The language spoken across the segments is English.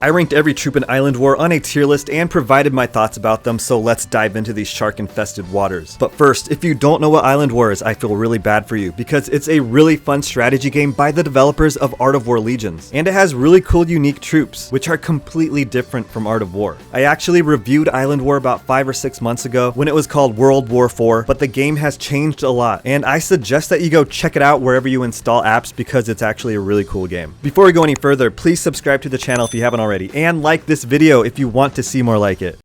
I ranked every troop in Island War on a tier list and provided my thoughts about them, so let's dive into these shark-infested waters. But first, if you don't know what Island War is, I feel really bad for you, because it's a really fun strategy game by the developers of Art of War Legions, and it has really cool unique troops, which are completely different from Art of War. I actually reviewed Island War about 5 or 6 months ago when it was called World War IV, but the game has changed a lot, and I suggest that you go check it out wherever you install apps because it's actually a really cool game. Before we go any further, please subscribe to the channel if you haven't already, and like this video if you want to see more like it.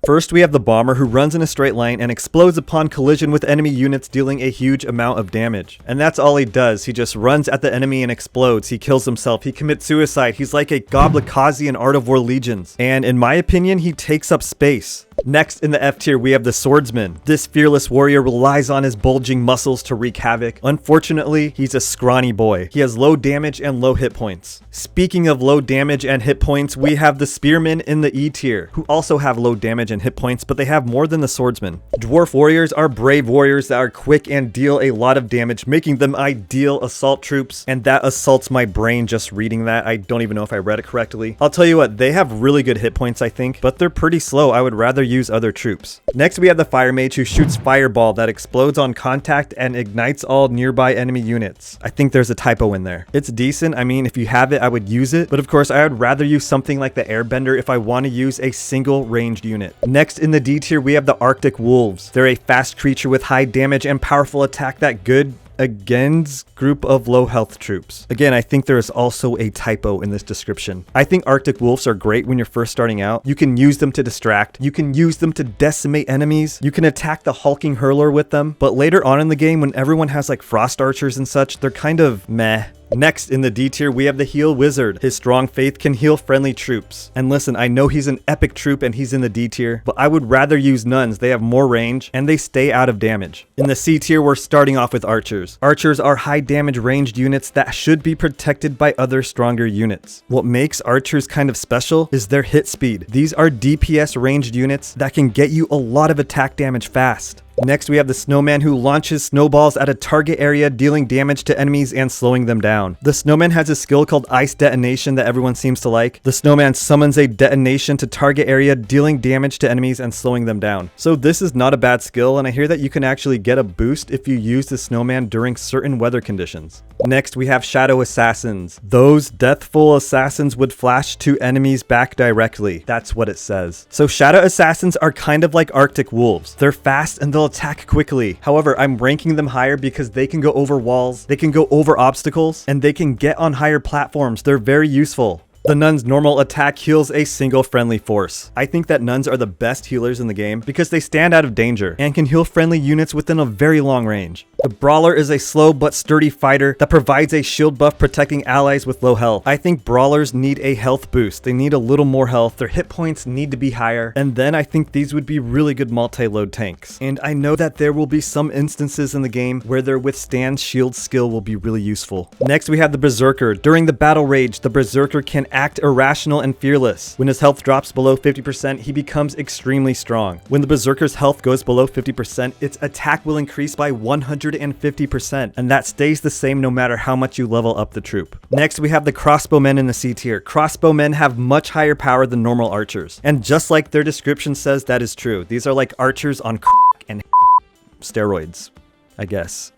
First, we have the bomber who runs in a straight line and explodes upon collision with enemy units, dealing a huge amount of damage. And that's all he does. He just runs at the enemy and explodes. He kills himself. He commits suicide. He's like a Goblikazi in Art of War Legions. And in my opinion, he takes up space. Next in the F tier, we have the swordsman. This fearless warrior relies on his bulging muscles to wreak havoc. Unfortunately, he's a scrawny boy. He has low damage and low hit points. Speaking of low damage and hit points, we have the spearmen in the E tier, who also have low damage and hit points, but they have more than the swordsman. Dwarf warriors are brave warriors that are quick and deal a lot of damage, making them ideal assault troops, and that assaults my brain just reading that. I don't even know if I read it correctly. I'll tell you what, they have really good hit points, I think, but they're pretty slow. I would rather use other troops. Next, we have the fire mage who shoots fireball that explodes on contact and ignites all nearby enemy units. I think there's a typo in there. It's decent. I mean, if you have it, I would use it, but of course I would rather use something like the airbender if I want to use a single ranged unit. Next in the D tier, we have the Arctic wolves. They're a fast creature with high damage and powerful attack that good against group of low health troops. Again, I think there is also a typo in this description. I think Arctic wolves are great when you're first starting out. You can use them to distract. You can use them to decimate enemies. You can attack the hulking hurler with them. But later on in the game, when everyone has like frost archers and such, they're kind of meh. Next in the D tier, we have the heal wizard. His strong faith can heal friendly troops. And listen, I know he's an epic troop and he's in the D tier, but I would rather use nuns. They have more range and they stay out of damage. In the C tier, we're starting off with archers. Archers are high damage ranged units that should be protected by other stronger units. What makes archers kind of special is their hit speed. These are DPS ranged units that can get you a lot of attack damage fast. Next, we have the snowman who launches snowballs at a target area, dealing damage to enemies and slowing them down. The snowman has a skill called ice detonation that everyone seems to like. The snowman summons a detonation to target area, dealing damage to enemies and slowing them down. So this is not a bad skill, and I hear that you can actually get a boost if you use the snowman during certain weather conditions. Next, we have shadow assassins. Those deathful assassins would flash to enemies back directly. That's what it says. So shadow assassins are kind of like Arctic wolves. They're fast and they'll attack quickly. However, I'm ranking them higher because they can go over walls, they can go over obstacles, and they can get on higher platforms. They're very useful. The nun's normal attack heals a single friendly force. I think that nuns are the best healers in the game because they stand out of danger and can heal friendly units within a very long range. The brawler is a slow but sturdy fighter that provides a shield buff protecting allies with low health. I think brawlers need a health boost. They need a little more health. Their hit points need to be higher. And then I think these would be really good multi-load tanks. And I know that there will be some instances in the game where their withstand shield skill will be really useful. Next, we have the berserker. During the battle rage, the berserker can act irrational and fearless. When his health drops below 50%, he becomes extremely strong. When the berserker's health goes below 50%, its attack will increase by 150%, and that stays the same no matter how much you level up the troop. Next, we have the crossbowmen in the C tier. Crossbowmen have much higher power than normal archers, and just like their description says, that is true. These are like archers on and steroids, I guess.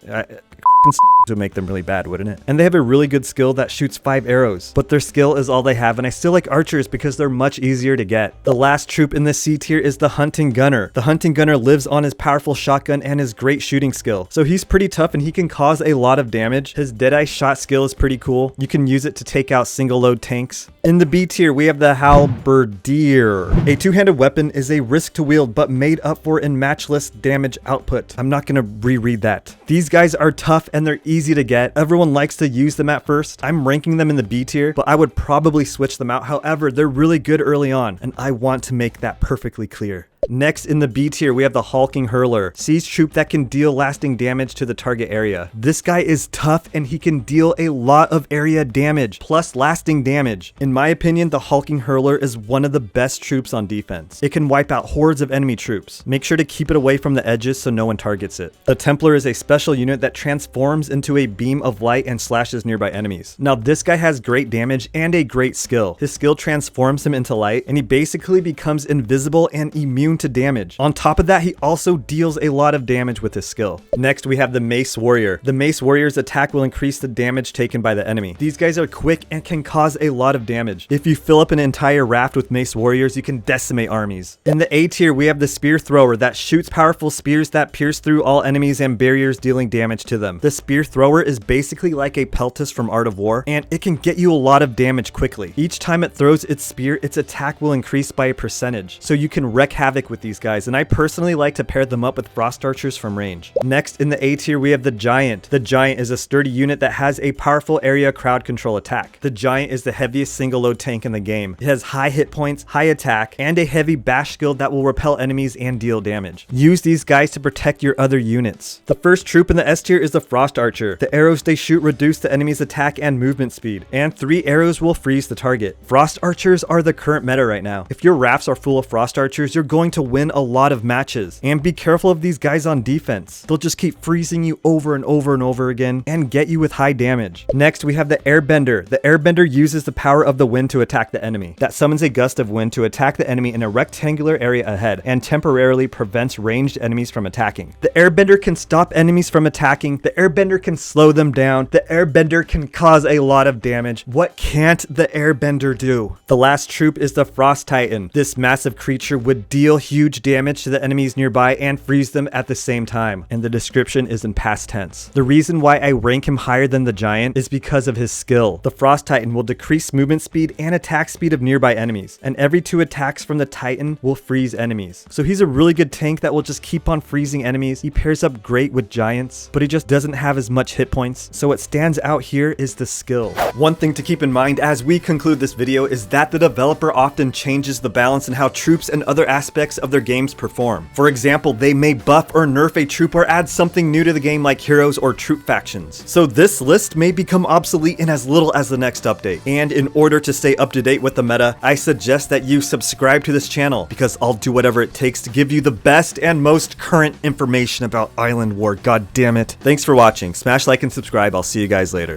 Would make them really bad, wouldn't it? And they have a really good skill that shoots 5 arrows, but their skill is all they have, and I still like archers because they're much easier to get. The last troop in the C tier is the hunting gunner. The hunting gunner lives on his powerful shotgun and his great shooting skill, so he's pretty tough and he can cause a lot of damage. His deadeye shot skill is pretty cool. You can use it to take out single load tanks. In the B tier, we have the halberdier. A two-handed weapon is a risk to wield but made up for in matchless damage output. I'm not gonna reread that. These guys are tough and they're easy to get. Everyone likes to use them at first. I'm ranking them in the B tier, but I would probably switch them out. However, they're really good early on, and I want to make that perfectly clear. Next in the B tier, we have the hulking hurler, siege troop that can deal lasting damage to the target area. This guy is tough and he can deal a lot of area damage, plus lasting damage. In my opinion, the hulking hurler is one of the best troops on defense. It can wipe out hordes of enemy troops. Make sure to keep it away from the edges so no one targets it. The Templar is a special unit that transforms into a beam of light and slashes nearby enemies. Now this guy has great damage and a great skill. His skill transforms him into light and he basically becomes invisible and immune to damage. On top of that, he also deals a lot of damage with his skill. Next, we have the Mace Warrior. The Mace Warrior's attack will increase the damage taken by the enemy. These guys are quick and can cause a lot of damage. If you fill up an entire raft with Mace Warriors, you can decimate armies. In the A tier, we have the Spear Thrower that shoots powerful spears that pierce through all enemies and barriers, dealing damage to them. The Spear Thrower is basically like a Peltis from Art of War, and it can get you a lot of damage quickly. Each time it throws its spear, its attack will increase by a percentage, so you can wreak havoc with these guys, and I personally like to pair them up with Frost Archers from range. Next, in the A tier, we have the Giant. The Giant is a sturdy unit that has a powerful area crowd control attack. The Giant is the heaviest single load tank in the game. It has high hit points, high attack, and a heavy bash skill that will repel enemies and deal damage. Use these guys to protect your other units. The first troop in the S tier is the Frost Archer. The arrows they shoot reduce the enemy's attack and movement speed, and 3 arrows will freeze the target. Frost Archers are the current meta right now. If your rafts are full of Frost Archers, you're going to win a lot of matches. And be careful of these guys on defense. They'll just keep freezing you over and over and over again and get you with high damage. Next, we have the Airbender. The Airbender uses the power of the wind to attack the enemy. That summons a gust of wind to attack the enemy in a rectangular area ahead and temporarily prevents ranged enemies from attacking. The Airbender can stop enemies from attacking. The Airbender can slow them down. The Airbender can cause a lot of damage. What can't the Airbender do? The last troop is the Frost Titan. This massive creature would deal huge damage to the enemies nearby and freeze them at the same time. And the description is in past tense. The reason why I rank him higher than the Giant is because of his skill. The Frost Titan will decrease movement speed and attack speed of nearby enemies, and every 2 attacks from the Titan will freeze enemies. So he's a really good tank that will just keep on freezing enemies. He pairs up great with Giants, but he just doesn't have as much hit points. So what stands out here is the skill. One thing to keep in mind as we conclude this video is that the developer often changes the balance in how troops and other aspects of their games perform. For example, they may buff or nerf a troop or add something new to the game like heroes or troop factions. So this list may become obsolete in as little as the next update. And in order to stay up to date with the meta, I suggest that you subscribe to this channel because I'll do whatever it takes to give you the best and most current information about Island War. God damn it. Thanks for watching. Smash like and subscribe. I'll see you guys later.